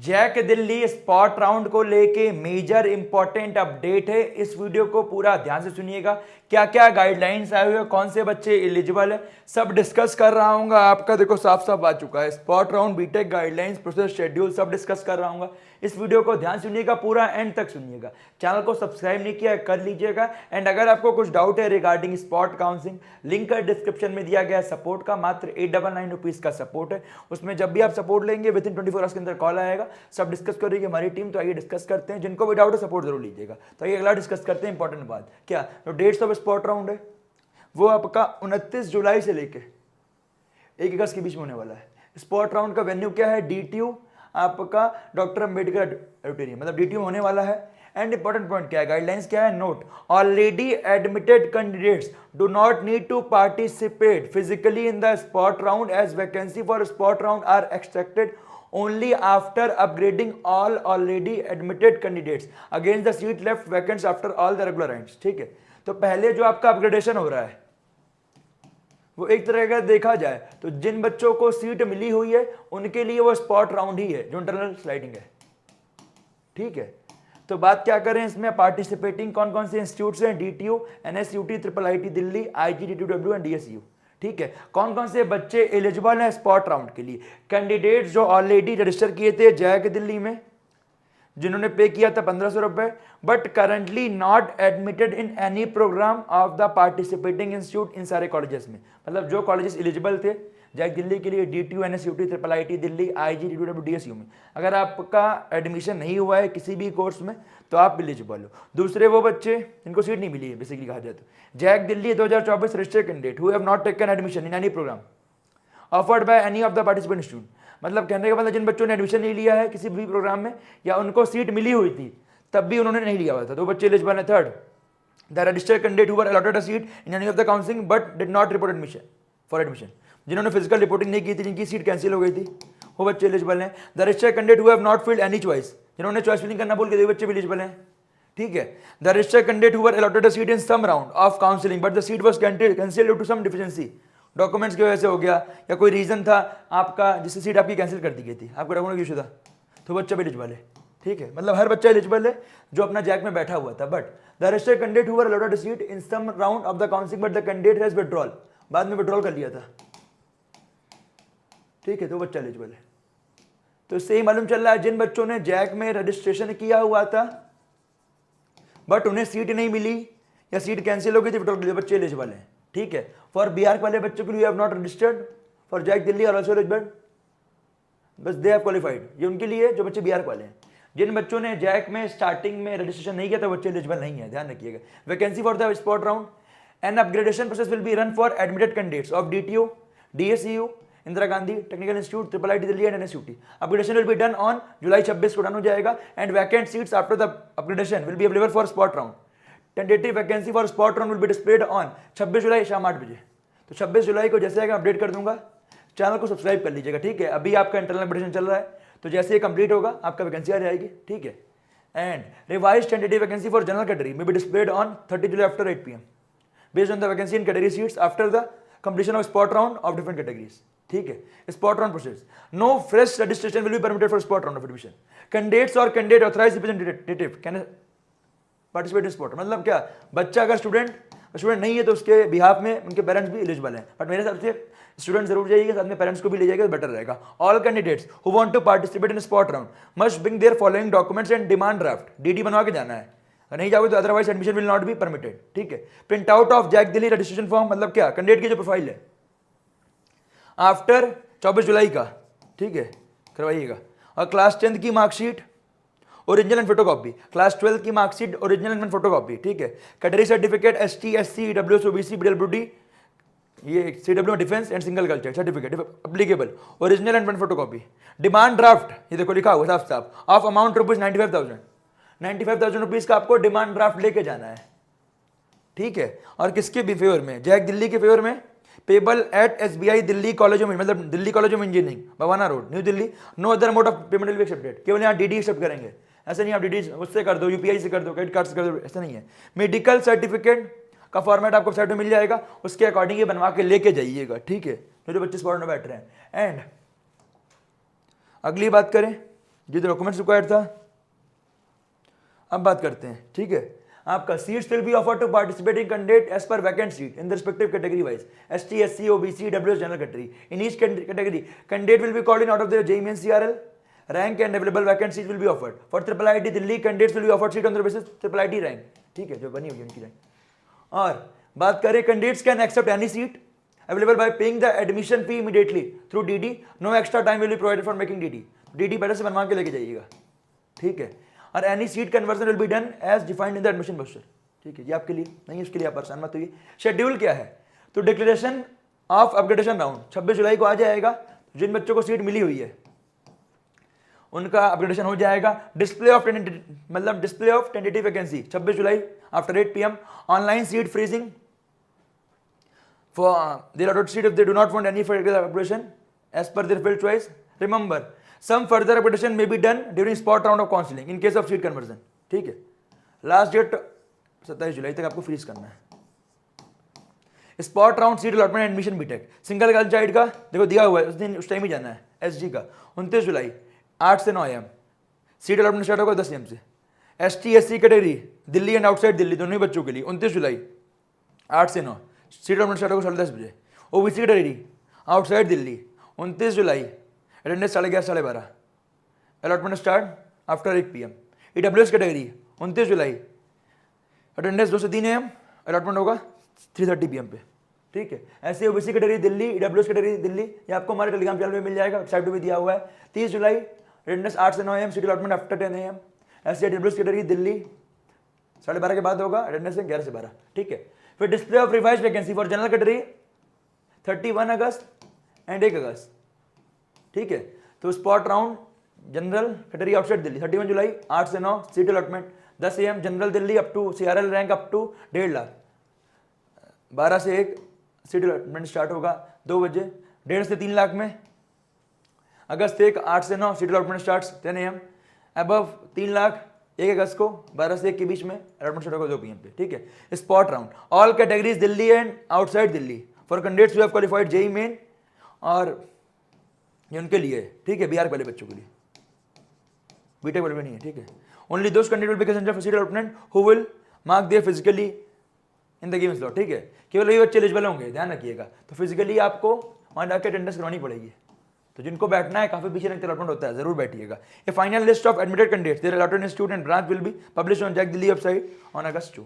Jack Delhi spot round को लेके major important update है। इस वीडियो को पूरा ध्यान से सुनिएगा। क्या क्या गाइडलाइंस आए हुए हैं, कौन से बच्चे एलिजिबल है, सब डिस्कस कर रहा हूँ। आपका देखो साफ साफ आ चुका है, spot round, BTech guidelines, process, schedule सब डिस्कस कर रहा हूँ। इस वीडियो को ध्यान सुनिएगा, पूरा एंड तक सुनिएगा। चैनल को सब्सक्राइब नहीं किया कर लीजिएगा। एंड अगर आपको कुछ डाउट है regarding spot counselling, link description में दिया गया सपोर्ट का, मात्र 899 रुपीज का सपोर्ट है। उसमें जब भी आप सपोर्ट लेंगे विद इन 24 आवर्स के अंदर कॉल आएगा, सब डिस्कस करेगी हमारी टीम। तो आइए डिस्कस करते हैं, जिनको भी डाउट है सपोर्ट जरूर लीजिएगा। तो आइए अगला डिस्कस करते हैं इंपॉर्टेंट बात। क्या तो डेट्स ऑफ स्पॉट राउंड है वो आपका 29 जुलाई से लेके 1 अगस्त के बीच में होने वाला है। स्पॉट राउंड का वेन्यू क्या है? DTU आपका डॉक्टर अंबेडकर ऑडिटोरियम, मतलब DTU होने वाला है। एंड इंपॉर्टेंट पॉइंट क्या है, गाइडलाइंस क्या है? Note, already admitted candidates do not need to participate physically in the spot round as vacancy for spot round are extracted only after upgrading all already admitted candidates against the seat left vacant after all the regular rounds। ठीक है, तो पहले जो आपका upgradation हो रहा है वो एक तरह का देखा जाए तो जिन बच्चों को सीट मिली हुई है उनके लिए वो स्पॉट राउंड ही है, जो इंटरनल स्लाइडिंग है। ठीक है, तो बात क्या करें इसमें, पार्टिसिपेटिंग कौन कौन से इंस्टीट्यूट हैं? DTU, NSUT, IIIT Delhi, IGDTW and DSU। ठीक है, कौन कौन से बच्चे एलिजिबल हैं स्पॉट राउंड के लिए? कैंडिडेट्स जो ऑलरेडी रजिस्टर किए थे जैक दिल्ली में, जिन्होंने पे किया था 1500 रुपए, but currently not admitted in any programme of the participating institute, इन सारे कॉलेजेस में। मतलब जो कॉलेजेस एलिजिबल थे जैक दिल्ली के लिए, DTU, NSUT, IIIT Delhi, IGDTW, DSU में, अगर आपका एडमिशन नहीं हुआ है किसी भी कोर्स में तो आप एलिजिबल हो। दूसरे वो बच्चे जिनको सीट नहीं मिली है, बेसिकली कहा जाए तो JAC Delhi 2024 registered candidate who have not taken admission in any programme offered by any of the participant institute. मतलब कहने का मतलब जिन बच्चों ने एडमिशन नहीं लिया है किसी भी प्रोग्राम में या उनको सीट मिली हुई थी तब भी उन्होंने नहीं लिया हुआ था, तो बच्चे एलिजिबल है। Third, the registered candidate who were allotted a seat in any of the counselling but did not report admission for admission, जिन्होंने फिजिकल रिपोर्टिंग नहीं की थी, जिनकी सीट कैंसिल हो गई थी, वो बच्चे एलिजिबल हैं। The registered candidate who have not filled any choice, जिन्होंने चॉइस फिलिंग करना भूल गए, बच्चे भी एलिजिबल हैं। ठीक है, the registered candidate who were allotted a seat in some round of counselling but the seat was cancelled due to some deficiency, documents की वजह से हो गया या कोई रीजन था आपका जिससे सीट आपकी कैंसिल कर दी गई थी, आपको डॉक्यूमेंट इशू था, तो बच्चा भी एलिजिबल है। ठीक है, मतलब हर बच्चा एलिजिबल है जो अपना जैक में बैठा हुआ था। But the registered candidate who were allotted a seat in some round of the counselling but the candidate has withdrawal, बाद में विथड्रॉल कर लिया था। ठीक है, तो बच्चा एलिजिबल है। तो इससे ही मालूम चल रहा है जिन बच्चों ने जैक में रजिस्ट्रेशन किया हुआ था बट उन्हें सीट नहीं मिली या सीट कैंसिल हो गई थी, विथड्रॉल, बच्चे एलिजिबल हैं। ठीक है, फॉर बिहार वाले बच्चों के लिए have not registered for JAC Delhi और आल्सो एलिजिबल, बस दे हैव क्वालिफाइड, ये उनके लिए जो बच्चे बिहार वाले हैं। जिन बच्चों ने जैक में स्टार्टिंग में रजिस्ट्रेशन नहीं किया था बच्चे एलिजिबल नहीं है, ध्यान रखिएगा। Vacancy for the spot round and upgradation process will be run for admitted candidates of DTU, DSU, Indira Gandhi technical institute, IIIT Delhi and NSUT। Upgradation will be done on July 26 को डन हो जाएगा and vacant seats after the upgradation will be available for spot round. Tentative vacancy for spot round will B displayed on 26 जुलाई शाम 8 बजे। तो 26 जुलाई को जैसे आएगा update कर दूंगा, चैनल को सब्सक्राइब कर लीजिएगा। ठीक है, अभी आपका इंटरनल अपडेशन चल रहा है, तो जैसे ये कंप्लीट होगा आपका वैकेंसी आ जाएगी। ठीक है, and revise tentative vacancy for general category may be displayed on 30 July after 8 PM based on the vacancy in category seats after the completion of spot round of different categories. ठीक है, spot round process, no fresh registration will be permitted for spot round of admission. Candidates और candidate authorised representative can participate in spot, मतलब क्या, बच्चा अगर student नहीं है तो उसके बिहाफ में उनके पेरेंट्स भी एलिजिबल हैं, बट मेरे हिसाब से स्टूडेंट जरूर जाइएगा, साथ में पेरेंट्स को भी ले जाएगा तो बेटर रहेगा। All candidates who want to participate in spot round must bring their following documents and demand draft, DD बनवा के जाना है, नहीं जाओगे तो otherwise admission will not be permitted. ठीक है, print out of JAC Delhi registration form, मतलब क्या, कैंडिडेट की जो प्रोफाइल है आफ्टर 24 जुलाई का, ठीक है, करवाइएगा। और क्लास 10th की marksheet original and photocopy, class 12 की मार्कशीट ओरिजिनल एंड फोटोकॉपी। ठीक है, category certificate ST SC EWS OBC PWD, ये CW defence and single culture certificate applicable, original and photocopy. Demand draft, ये देखो लिखा हुआ साफ साफ, ऑफ अमाउंट रुपीज 95,000 रुपीज का आपको डिमांड ड्राफ्ट लेके जाना है। ठीक है, और किसके भी फेवर में, जैक दिल्ली के फेवर में, payable at SBI Delhi College of, मतलब Delhi College of Engineering Bhawana Road New Delhi. No other mode of payment will be accepted, केवल यहाँ DD एक्सेप्ट करेंगे, ऐसा नहीं आप DD उससे कर दो, UPI से कर दो, क्रेडिट कार्ड से कर दो, ऐसा नहीं है। मेडिकल सर्टिफिकेट का फॉर्मेट आपको वेबसाइट में मिल जाएगा, उसके अकॉर्डिंग ये बनवा के लेके जाइएगा। ठीक है, जो बच्चे स्पॉट में बैठ रहे हैं। एंड अगली बात करें जो डॉक्यूमेंट्स रिक्वायर्ड था। अब बात करते हैं, ठीक है, आपका seats will be offered to participating candidate as per vacant seat in the respective category wise, ST, SC, OBC, EWS, general category. In each category candidate will be called in out of the JEE mains CRL rank and available vacant seat will be offered for triple IT Delhi candidates will be offered seat on the basis triple IT rank, ठीक है, जो बनी हुई उनकी rank. और बात करें candidates can accept any seat available by paying the admission fee immediately through DD. No extra time will be provided for making DD. DD पहले से बनवा के लेके जाइएगा, ठीक है। और any seat conversion will be done as defined in the admission brochure, ठीक है। ये आपके लिए नहीं, उसके लिए आप परेशान मत होइए। शेड्यूल क्या है, तो डिक्लेरेशन ऑफ अपग्रेडेशन राउंड 26 जुलाई को आ जाएगा। जिन बच्चों को सीट मिली हुई है उनका अपग्रेडेशन हो जाएगा। Display of tentative vacancy 26 July after 8 PM। Online seat freezing for their allotted seat if they do not want any further upgradation as per their field choice. Remember, some further upgradation may be done during spot round of counseling in case of seat conversion, ठीक है। Last date 27 जुलाई तक आपको freeze करना है। Spot round seat allotment admission BTech single girl child का देखो दिया हुआ है, उस दिन उस टाइम ही जाना है। एसजी का 29 जुलाई 8 से 9 AM सीट अलॉटमेंट स्टार्ट होगा 10 AM से। ST, SC category Delhi and outside Delhi दोनों ही बच्चों के लिए 29 जुलाई 8 से 9 सीट अलॉटमेंट स्टार्ट होगा 10:30 बजे। OBC category outside Delhi 29 July attendance 11:30 12:30 allotment start after 1 PM। EWS category 29 July attendance 2 से 3 AM अलॉटमेंट होगा 3:30 PM पे, ठीक है। ऐसे OBC category Delhi, EWS category Delhi, ये आपको हमारे टेलीग्राम चैनल में मिल जाएगा, वेबसाइट पे भी दिया हुआ है। 30 जुलाई अटेंडेंस 8 से 9 AM seat allotment after 10 AM। ऐसे ईडब्ल्यूएस कैटेगरी दिल्ली 12:30 के बाद होगा, अटेंडेंस 11 से 12, ठीक है। फिर display of revise vacancy for general category 31 August and 1 August, ठीक है। तो spot round general category outside Delhi 31 July 8 से 9 seat allotment 10 AM general Delhi up to CRL rank up to 1.5 lakh 12 से 1 सीट अलॉटमेंट स्टार्ट होगा 2 बजे 1.5 से 3 लाख में। अगस्त 1 8 से 9 seat allotment start 10 AM above 3 lakh 1 अगस्त को 12 से 1 के बीच में अलॉटमेंट स्टार्ट होगा 2 PM पे, ठीक है। Spot round all categories Delhi and outside Delhi for candidates who have qualified JEE main, और ये उनके लिए, ठीक है, बिहार वाले बच्चों के लिए, बीटेक वाले नहीं है, ठीक है। Only those candidate will be considered for seat allotment who will mark there physically in the given slot, ठीक है। केवल ये बच्चे एलिजिबल होंगे, ध्यान रखिएगा। तो फिजिकली आपको वहाँ जाकर अटेंडेंस करवानी पड़ेगी, तो जिनको बैठना है काफी पीछे अलॉटमेंट होता है, जरूर बैठिएगा। A final list of admitted candidates their allotted institute and branch will be published on JAC Delhi website on August 2,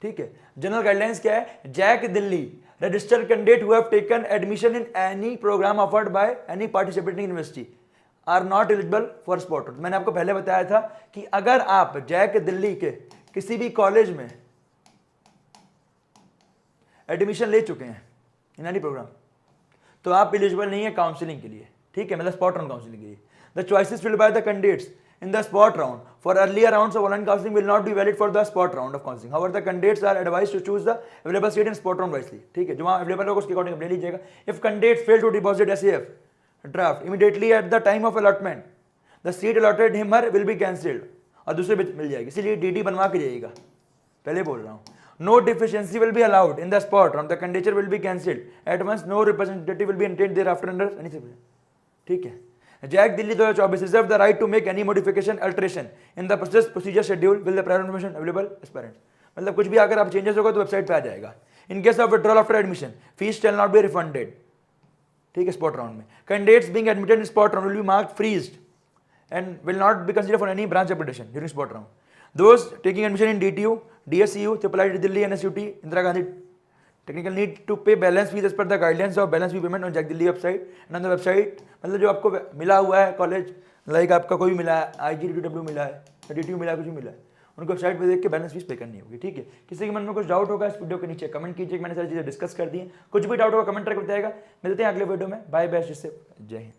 ठीक है। जनरल गाइडलाइंस क्या है, JAC Delhi registered candidate who have taken admission in any programme offered by any participating university are not eligible for spot. मैंने आपको पहले बताया था कि अगर आप जैक दिल्ली के किसी भी कॉलेज में एडमिशन ले चुके हैं इन एनी प्रोग्राम तो आप एलिजिबल नहीं है काउंसलिंग के लिए, ठीक है, मतलब स्पॉट राउंड काउंसलिंग के लिए। The choices filled by the candidates in the spot round for earlier rounds of online counseling will not be valid for the spot round of counseling. However, the candidates are advised to choose the available seat in spot round wisely, ठीक है। जो वहाँ available होगा उसके according ले लीजिएगा। If candidates fail to deposit SAF draft immediately at the time of allotment, the seat allotted him her will be cancelled और दूसरे मिल जाएगी, इसीलिए DD बनवा के जाइएगा, पहले बोल रहा हूँ। No deficiency will be allowed in the spot round. The candidature will be cancelled at once. No representative will be entertained thereafter under any circumstance, ठीक है। JAC Delhi 2024 reserve the right to make any modification alteration in the process procedure schedule will the prior information available aspirant, मतलब कुछ भी अगर आप changes होगा तो website पे आ जाएगा। In case of withdrawal after admission fees shall not be refunded, ठीक है। स्पॉट राउंड में candidates being admitted in spot round will be marked freezed and will not be considered for any branch upgradation during spot round. Those taking admission in DTU, DSCU, triple IT Delhi, NSUT, Indira Gandhi technical need to pay balance fees as per the guidelines of balance fee payment on JAC Delhi website and on the website, मतलब जो आपको मिला हुआ है college, like आपका कोई भी मिला है, IGDW मिला है, DTU मिला है, कुछ भी मिला है, उनको वेबसाइट पे देख के बैलेंस फीस पे करनी होगी, ठीक है। किसी के मन में कुछ डाउट होगा इस वीडियो के नीचे कमेंट कीजिए, मैंने सारी चीजें डिस्कस कर दी हैं। कुछ भी डाउट होगा कमेंट करके बताएगा। मिलते हैं अगले वीडियो में, बाय बाय, जय हिंद।